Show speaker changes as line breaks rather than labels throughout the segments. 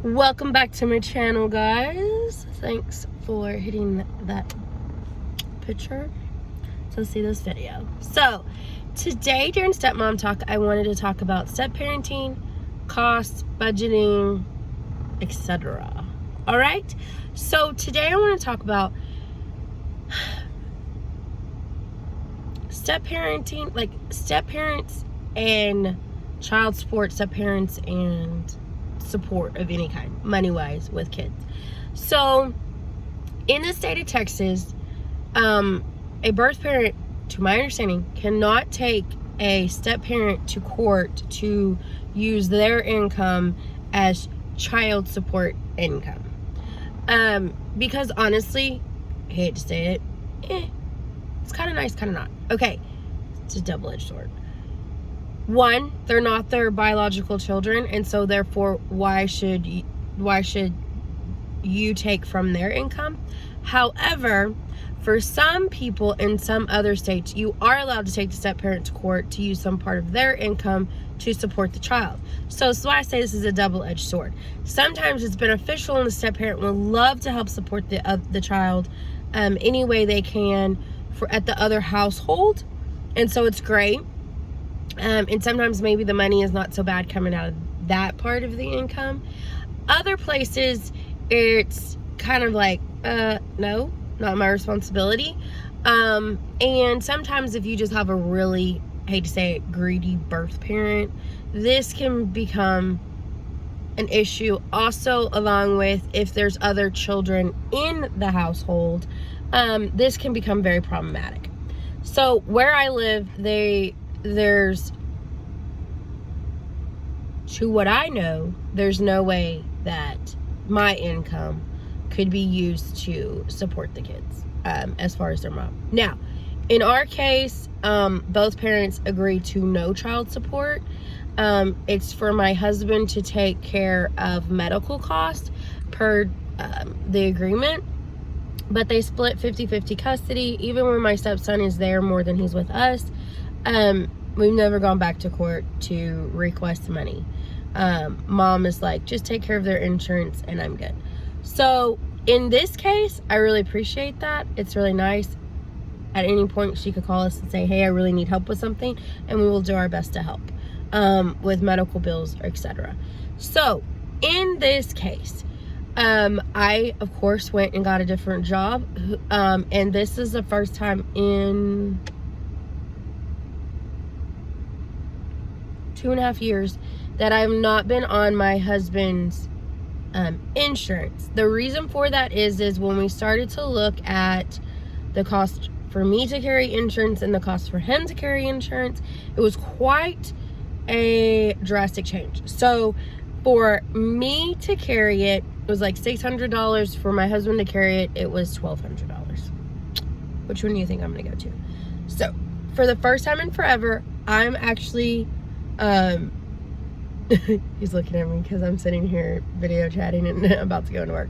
Welcome back to my channel, guys. Thanks for hitting that picture to see this video. So today during Stepmom Talk, I wanted to talk about step parenting, costs, budgeting, etc. All right, so today I want to talk about step parenting, like step parents and child support, step parents and support of any kind, money-wise, with kids. So in the state of Texas, a birth parent, to my understanding, cannot take a step parent to court to use their income as child support income. Because honestly, I hate to say it, it's kind of nice, kind of not. Okay, it's a double-edged sword. One, they're not their biological children, and so therefore, why should you take from their income? However, for some people in some other states, you are allowed to take the step parent to court to use some part of their income to support the child. So why I say this is a double-edged sword. Sometimes it's beneficial, and the step parent will love to help support the child any way they can at the other household, and so it's great. And sometimes maybe the money is not so bad coming out of that part of the income. Other places, it's kind of like, no, not my responsibility. And sometimes if you just have a really, I hate to say it, greedy birth parent, this can become an issue. Also, along with if there's other children in the household, this can become very problematic. So where I live, there's, to what I know, there's no way that my income could be used to support the kids, as far as their mom. Now, in our case, both parents agree to no child support. It's for my husband to take care of medical costs per the agreement, but they split 50-50 custody. Even when my stepson is there more than he's with us, we've never gone back to court to request money. Mom is like, just take care of their insurance and I'm good. So in this case, I really appreciate that. It's really nice. At any point, she could call us and say, hey, I really need help with something, and we will do our best to help with medical bills, etc. So in this case, I, of course, went and got a different job. And this is the first time in 2.5 years that I've not been on my husband's insurance. The reason for that is when we started to look at the cost for me to carry insurance and the cost for him to carry insurance, it was quite a drastic change. So for me to carry it, it was like $600. For my husband to carry it, it was $1,200. Which one do you think I'm gonna go to? So for the first time in forever, I'm actually he's looking at me because I'm sitting here video chatting and about to go into work.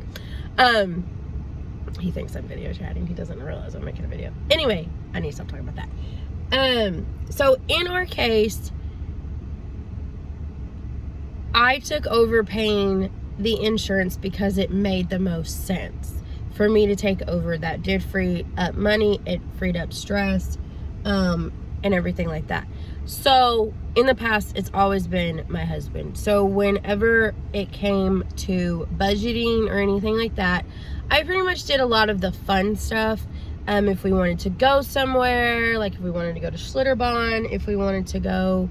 He thinks I'm video chatting. He doesn't realize I'm making a video. Anyway, I need to stop talking about that. So in our case, I took over paying the insurance because it made the most sense for me to take over. That did free up money. It freed up stress, and everything like that. So in the past, it's always been my husband. So whenever it came to budgeting or anything like that, I pretty much did a lot of the fun stuff. If we wanted to go somewhere, like if we wanted to go to Schlitterbahn, if we wanted to go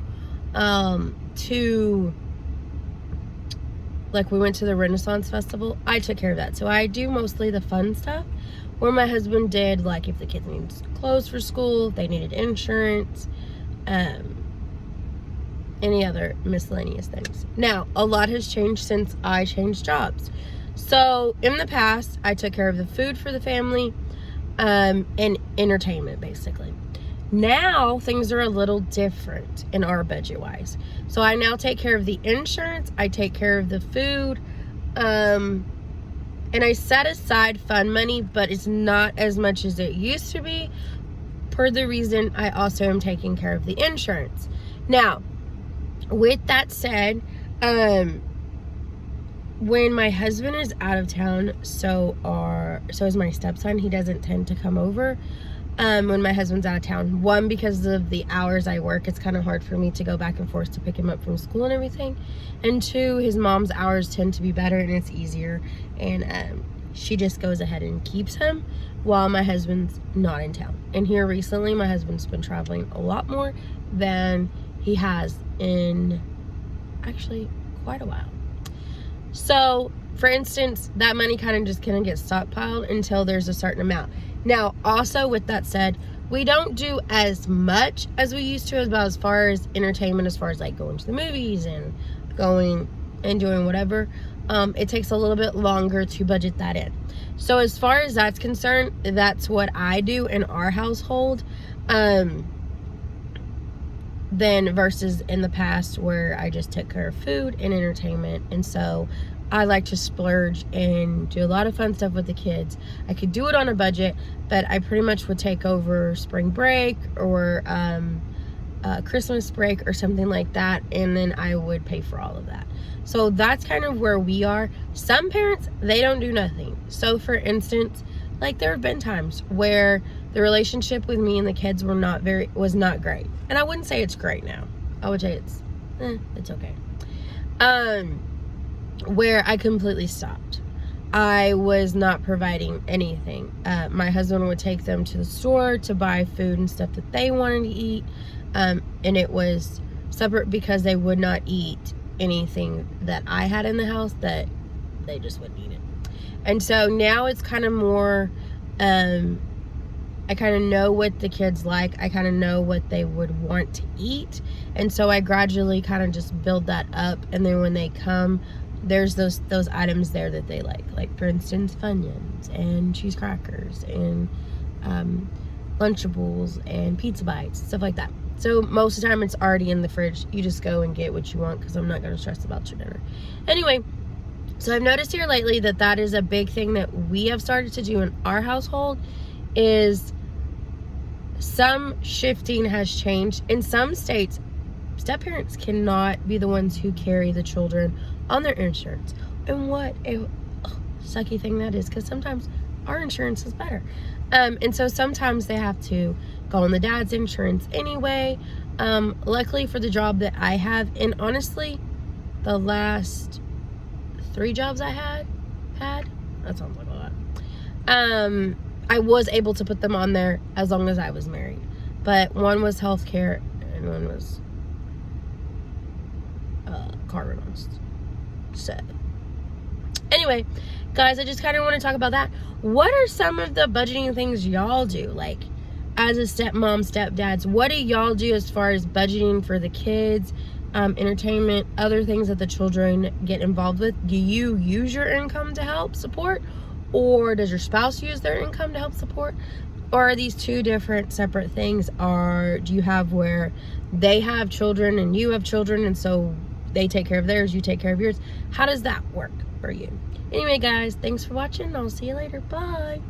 like we went to the Renaissance Festival, I took care of that. So I do mostly the fun stuff, where my husband did, like if the kids needed clothes for school, they needed insurance, any other miscellaneous things. Now, a lot has changed since I changed jobs. So in the past, I took care of the food for the family, and entertainment, basically. Now things are a little different in our budget wise. So I now take care of the insurance, I take care of the food, and I set aside fund money, but it's not as much as it used to be, per the reason I also am taking care of the insurance. Now, with that said, when my husband is out of town, so is my stepson. He doesn't tend to come over when my husband's out of town. One, because of the hours I work, it's kind of hard for me to go back and forth to pick him up from school and everything. And two, his mom's hours tend to be better and it's easier, and she just goes ahead and keeps him while my husband's not in town. And here recently, my husband's been traveling a lot more than he has in actually quite a while. So, for instance, that money kind of just gets stockpiled until there's a certain amount. Now, also with that said, we don't do as much as we used to about as far as entertainment, as far as like going to the movies and going and doing whatever. It takes a little bit longer to budget that in. So as far as that's concerned, that's what I do in our household. Than versus in the past where I just took care of food and entertainment. And so I like to splurge and do a lot of fun stuff with the kids. I could do it on a budget, but I pretty much would take over spring break or Christmas break or something like that, and then I would pay for all of that. So that's kind of where we are. Some parents, they don't do nothing. So for instance, like there have been times where the relationship with me and the kids was not great. And I wouldn't say it's great now. I would say it's okay. Where I completely stopped. I was not providing anything. My husband would take them to the store to buy food and stuff that they wanted to eat. And it was separate because they would not eat anything that I had in the house, that they just wouldn't eat it. And so now it's kind of more, I kind of know what the kids like. I kind of know what they would want to eat. And so I gradually kind of just build that up. And then when they come, there's those items there that they like. Like, for instance, Funyuns and cheese crackers and Lunchables and pizza bites, stuff like that. So most of the time it's already in the fridge. You just go and get what you want because I'm not going to stress about your dinner. Anyway, so I've noticed here lately that is a big thing that we have started to do in our household, is some shifting has changed. In some states, step-parents cannot be the ones who carry the children on their insurance. And what a sucky thing that is, because sometimes our insurance is better. And so sometimes they have to go on the dad's insurance anyway. Luckily for the job that I have, and honestly, the last 3 jobs I had, that sounds like a lot. I was able to put them on there as long as I was married. But one was healthcare and one was car rentals. So anyway, guys, I just kind of want to talk about that. What are some of the budgeting things y'all do? Like, as a stepmom, stepdads, what do y'all do as far as budgeting for the kids, entertainment, other things that the children get involved with? Do you use your income to help support? Or does your spouse use their income to help support? Or are these two different separate things? Or do you have where they have children and you have children, and so they take care of theirs, you take care of yours? How does that work for you? Anyway, guys, thanks for watching. I'll see you later. Bye.